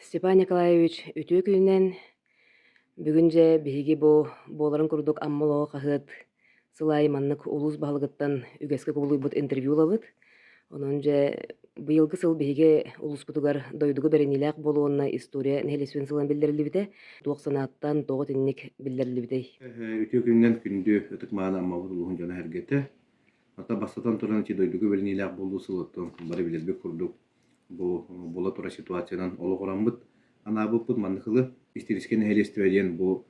Степан Николаевич үтүө күнүнен бүгүнже биһиги бу буоларын курдук аммалоо хаһыат сылай маннык улус баһалыгыттан үгэске куулуйбут интервью лабыт. Онон же быйылгы сыл биһиги улуспутугар дойдугу беренилээх болуонна история нэһилиспин сылан биллерилибите, туох санааттан тоҕо тинник биллерилибитей. Ütü günden kündü ötük maana amma bu luhun jana hergete. Ata basatan turan ki doydugu beliniler buldu sılatın. Bari bilirbe kurduk. Bu bola tura situasyonan oluğuranbıt. Ana bu put manıklı istirisken helestiveryen bu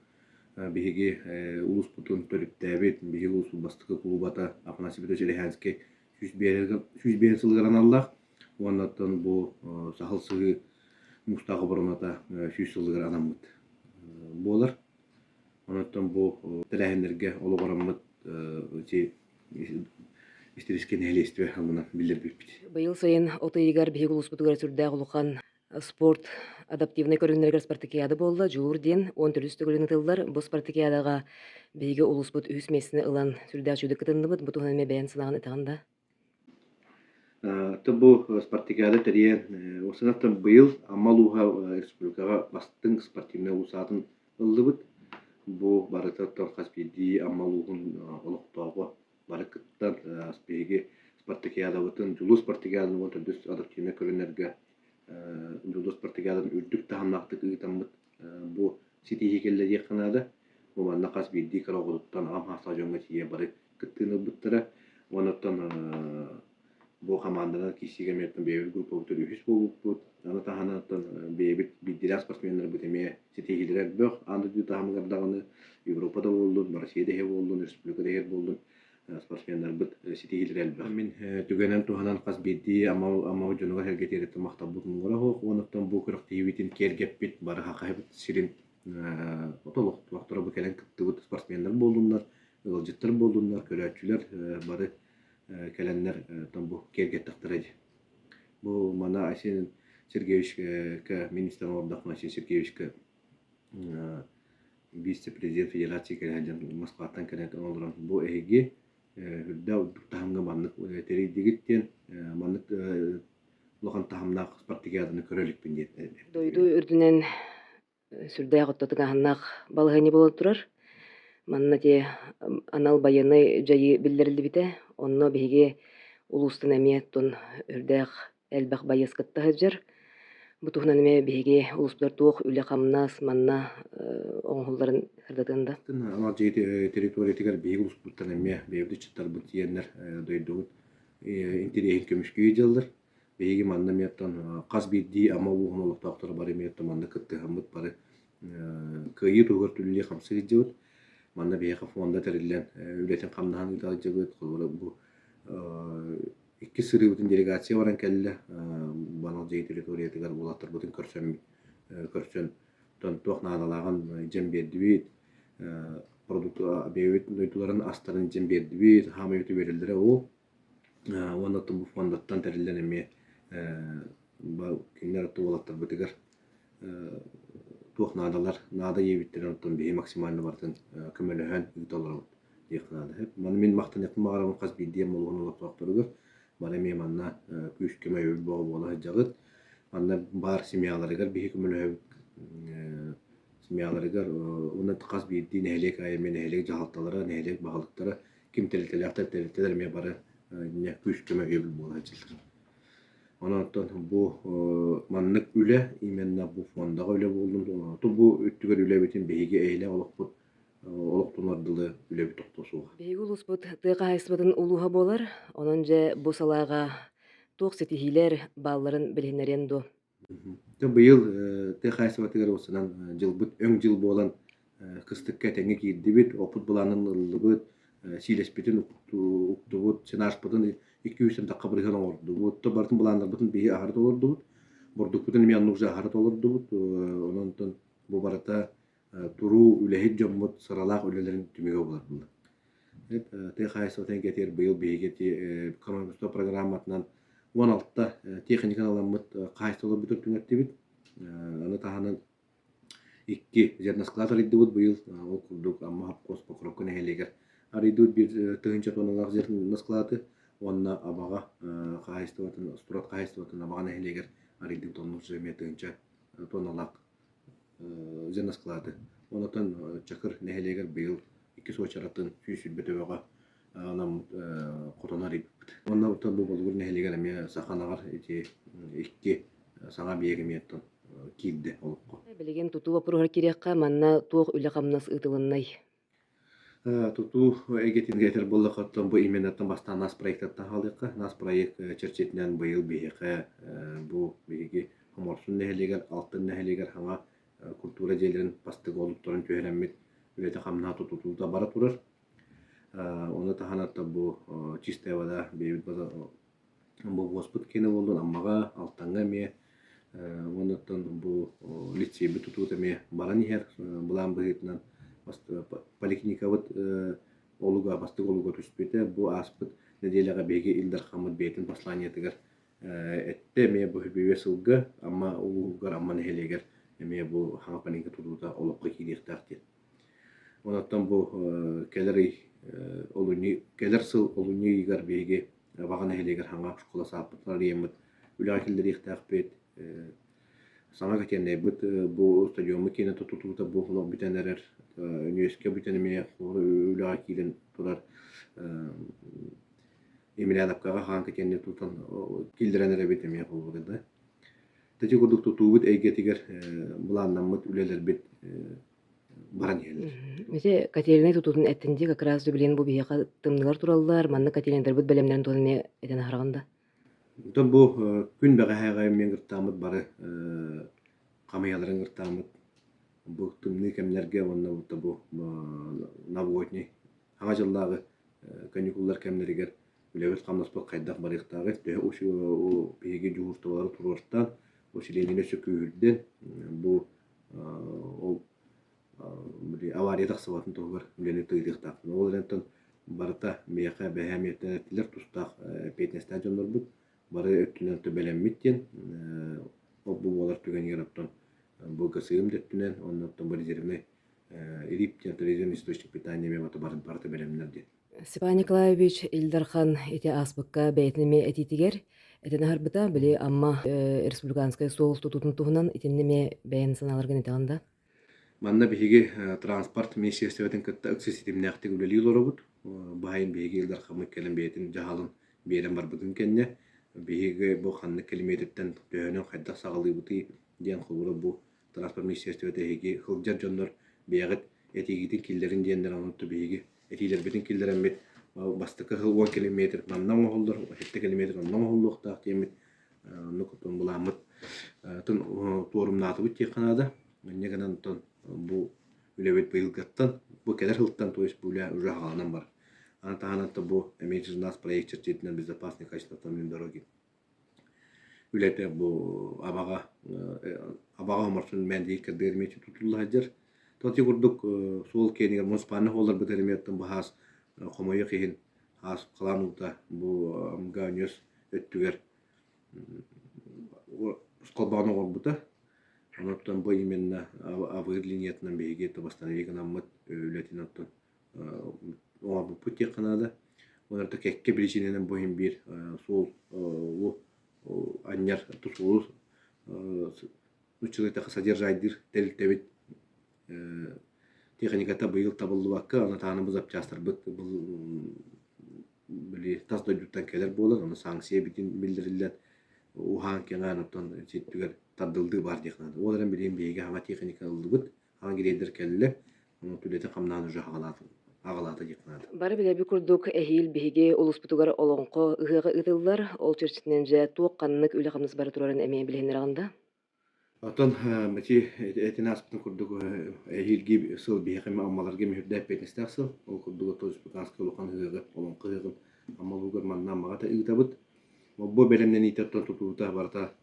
bihigi ulus putun törüktebit. Bihigi ulus bastıkı kulubata afanasibito çelehenski 101 sılgıran Allah. Ondan bu sahıl sığı mustağı burunata 100 sılgıran anamıt. Bolar. Онотон бу тилэһиннерге олугораммыт истерискен хэлестибе хамына билдирбиппит. Быйыл сайын отыйгар биһиги улуспутугар сүрдээх улухан спорт адаптивный көрүннергер спартакиада болла жуур диэн 14 төгөлүн тыллар бу спартакиадага биһиги улуспут үс мессине ылан сүрдээх чүдүк кытынныбыт бу туһунаме бэйэн сынаган ытаганда. Бу спартакиада терен осынаттан быйыл аммалуха республикага бастың спортивный улусатын ылдыбыт. Бу барытаттан хаспиди аммалугун олуктоого барыкыттан аспеги спартакиада бутун жулу спартакиадан вот дүс адаптивный көрүнөргө жулу спартакиадан үрдүк таамнактык ыйтаммыт бу ситиги келледи канада бу манна хаспиди карагылыктан ам хасажонга тие бары кыттыны буттара онотон бу командадан кисиге мертен бевил группа бутур үхүс болуппут аны таханаттан бебит биддирас спортсмендер бутеме ситигилер бөх анды дутамгардаганы Европада болду, Россияда хе болду, республикада хе болду спортсмендер бут ситигилер бэх. Мен түгенен туханан кас бидди ама жонуга хергетерет мактабут мунгара хок онуттан бу кырактивитин кергеппит бары хакайбыт сирин отолук вактора бу келен кыттыбыт спортсмендер болдундар, ылжыттар болдундар, көрөчүлөр бары календар там бу кергеттактырады. Бу мана Асен Сергеевич министр ордак Асен Сергеевич вице-президент федерации каледан Москватан каледан олорон бу эге да тахамга маннык теридигиттен маннык лохан тахамнак спартакиаданы көрөлүк биндет. Дойду үрдүнен сүрдээх оттотугаһаннаах балыһыни боло турар. Манна те анал байыны жайы биллерилибите, онно биһиги улустун эмиеттун үрдээх элбэх байыс кыттаһыджар. Бу туһунан эме биһиги улуспулар туох үлэ хамнаас манна оҥһулларын сырдатында. Ама жейти территория тигер биһиги улуспуттан эме бевди чыттар бут иеннер дойдугут интериен көмүшкүй жалдар. Биһиги манна меттан каз бидди ама угун олуктактар бар эметтен манна кытты хамбыт бары кыйы тугар түлле хамсы жибут. Манна биһиги фонда терилен үлетен камнахан итал жибут. Бу икки сырыбытын делегация баран келле банал жей территория тигер булаттар бутын көрсөн тон надалаган жем бердибит продукт бевит нойтуларын астарын жем бердибит хамыйты берилдер ол онотун бу фондаттан терилен эме ба кинер туулаттар бутыгар туох надалар нада ебиттерен тон бе максимально бартын көмөлөһөн үтөлөр дихнада хеп мен мактанып магарам каз бидем болгон олоктоктургар бара ме манна күч көмөй бола жагыт манна бар семьяларыгар бихи көмөлөһө семьяларыгар уна каз бидди нелек аймен нелек жалталары нелек багылыктары ким телтелер ме бары не күч көмөй бола жагыт. Онотон бу маннык үле именно бу фондага үле болдун. Ту бу өттүгөр үле битин беги эйле олокпут олоктунардылы үле бит токтосуга. Биһиги улуспут тыга хайсыбытын улуха болар, онон же бу салаага туох ситихилер балларын билинерен ду. Быйыл техайсыбатыгар осынан жылбыт өң жыл болан кыстыкка теңе кийдибит опут буланын ыллыбыт силеспитин уктубут сенашпытын 200 такка бирген орду. Бутта бартын буландар бутун бии ахар толорду. Бордукутун мен нукжа ахар толорду. Ононтон бу барата туру үлехит жоммут саралак үлелерин түмөгө болот. Техайсыбатын кетер быйыл бийгети командасто программатынан 16-та техниканы аламмыт кайстылы бүтүп түнөттүбүт. Аны таханын 2 жернасклатор иддибут быйыл ол курдук амма хапкос покропканы хелегер. Аридут бир тыгынча тонналар жернасклаты онна абага кайстылатын строт кайстылатын абага хелегер аридут тоннус метринче тонналак жыныс кылады. Онотон чакыр нехелегер быйыл 2 сочаратын сүйсүлбөтөбөгө анам котонар иппит. Онна утан бу болгур нехелегер эме саханагар эти икки саңа биегеметтен килде олукко. Билеген тутуба пурухар кириэхха манна туох үлэ хамнас ытылыннай. Туту эгетин гетер буллахаттан бу именаттан бастан нас проекттан халыкка нас проект черчетинен быйыл бихе бу биги хоморсун нехелегер алтын нехелегер хаңа культура желерин пастык олуттарын төһөрәммит үлете хамна тутулда бара турар. Оны таханатта бу чистая вода бейбит база бу господ кене болдун аммага алтанга ме онотон бу лицей битутута ме баран ихер булан быгытнан поликлиника вот олуга бастык олуга түспүтэ бу аспыт неделяга беги илдар хамыт бейтин послание тигер этте ме бу бевесылга амма улугар амма нехелегер эме бу хаңапанинга тутута олукка кидиктакти. Онотон бу келери олуни келерсыл олуни игар беги багана хелегер хаңа школа сапытлар емит үлакилдер ихтакпет саңа кетенде бут бу стадионы кине тутута бу лоб битенерер университет битенеме үлакилен турар эмилядапкага хан кетенде тутан килдеренере битеме болду да. Тәҗи гудук тутубут әйгәтигәр буланнаммыт үлелер бит баран елер. Месе Катерина тутутун әттинде как раз билен бу бияка тымнылар тураллар, манна Катерина бут белемнәрен тонме этен хараганда. Тон бу күн бәгәһәгә мен гыртамыт бары камыяларын гыртамыт бу тымны кемнәргә онна бу наводни аңа җыллагы каникуллар кемнәргә үлебез камнаспа кайдак барыктагы тө ушу биге жуурталары турыштан ошилене сөкүрден бу ол били авария тахсыбатын тогар үлене тыйдыктак. Ол рентон барта мияка бәһәмиятелер тустак петне стадионнар бу бары өттүнөн төбелеммиттен ол бу болар түгөн яраптан бу гасыгым деттүнен оннан бу резервне ириптен резервный источник питания мемата барта белемнерди. Степан Николаевич Ильдархан эти аспыкка бәйтнеме этитигер этен харбыта били амма республиканская соғыс тутутун туһунан итиннеме бәйән саналарган этаганда. Манна биһиги транспорт министерствотен кытта аксесситимнәхтиг үлели лоробут. Баһайн биһиги Ильдархан келен бәйтин жаһалын берен барбытын кенне. Биһиги бу ханны километртен төһөнөн хайда сагалыбыты диен хулуру бу транспорт министерствотеги хылжар жоннор биягыт этигитин киллерин диендер анытты биһиги этилер битин киллерен бит бастыкы 10 километр маннан холдор 7 километр маннан холдуктак темит нукутун буламыт тын туурумнаты бит канада негенен тон бу үлебет быйылгаттан бу келер хылттан то есть буля уже галанан бар антаанатта бу эмеджер нас проект чертитинен безопасный качество автомобильной дороги үлете бу абага маршрут менди кедермечи тутуллажер тоти гурдук сол кенигер моспаны холдар бетерметтен бахас хомойы кыйын хас каланута бу амганьос өттүгер скобаны горбута онотон бу именно авыр линиятынан беге табастан егенаммыт үлетинаттан оңа бу пути канада онарта кекке причиненен боим бир сол аньяр тусул училита содержайдыр телтебит техниката быйыл табылды бакка аны тааныбыз апчастыр быт били тасда жуттан келер болар аны санкция битин билдирилер ухан кенанотон сеттүгер тадылды бар дехнады олардан билем беге ама техника ылды быт аны грейдер келле аны түлете камнаны уже агалаты дехнады Бары биле курдук эхил биһиге улуспутугар олонко ыгыга ытыллар ол чертитинен же туок каннык үле камныс бары турарын эме биленераганда. Отон мати этинаспын курдук эхилги сыл биһиге аммаларга мөһүрдә петнестаксыл ол курдук тоз путанскы лохан ыгыга олонко ыгын аммалугар маннан магата ыгытабыт бу белемнен итеттен тутуута барта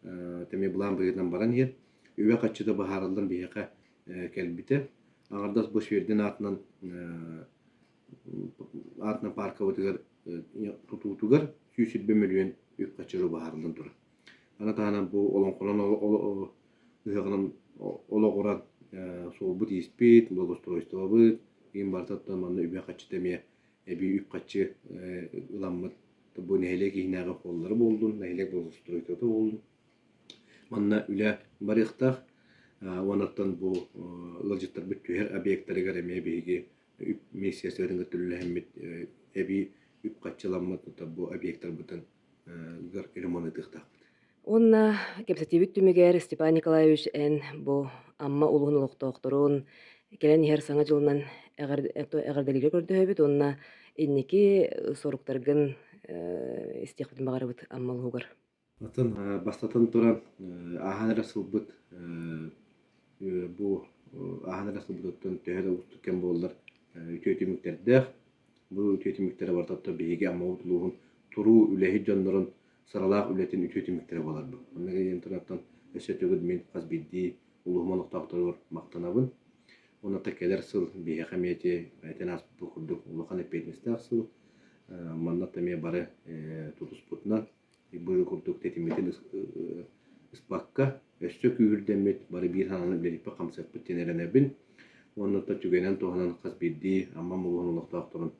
теме булан быйынан баран ер үбе качыда бахарылдан биһиге келбите аңардас бу швердин атынан парка өтігер тұтуытығыр 120 миллион үп қачыру бағарылдан тұр. Ана тағынан бұл олонқолан ұғығынан олоғыран сол бұд еспейт, бұл ұстройстығы бұд, ең бартаттан манна үбе қачы теме әбі үп қачы ұламмыд. Бұл нәйлек еңнәғі қоллары болдың, нәйлек бұл ұстройстығы болдың. Манна үлі барықтақ Онаттан бу лыжыттар бүттүһер объекттарыгар эмие биһиги миссиясыгын götürülэхэммит эби үп каччаламмат бу объекттар бутан гар ремонт ыктаахпыт. Онна кепсетибит түмүгэр Степан Николаевич эн бу амма улуһун олохтоохторун келен иһэр саҥа дьылынан эҕэрдэлигэ көрдөһөбүт, онна инники соруктаргын истиэхпитин баҕарабыт амма улуһугар. Атын бастатан туран аһанара сылбыт бу аһанара сылбыттан төһө устукен боллар үтүөтүмүктердэх бу үтүөтүмүктере бартатта биһиги амма улуһун туруу үлэһи дьоннорун саралаах үлэтин үтүөтүмүктере боларбы. Оннага иен тураттан өссөтөгүд мин хас биддии улуһуман октоохторор мактанабын. Онната келер сыл биһэхэ миэти этен аспыт курдук улахан эппетнистаах сыл манната мие бары тутуспутунан быжы курдук тетимитин ыспакка өссө күүрдэммит бары биир хананы билиппе хамсаппыт тенеренебин. Онната түгенен туһунан хас биддии амма улуһун олохтоохторун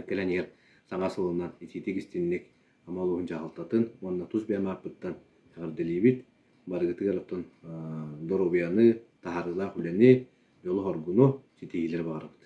келенер саҥа сылынан ититигистинник амма улуһун жаҕалтатын онна тус бээмааппыттан саҕарделиибит барыгытыгар оттон доробуяны таһаарылаах үлэни дьолу хоргуну ситиһилэр баҕарабыт.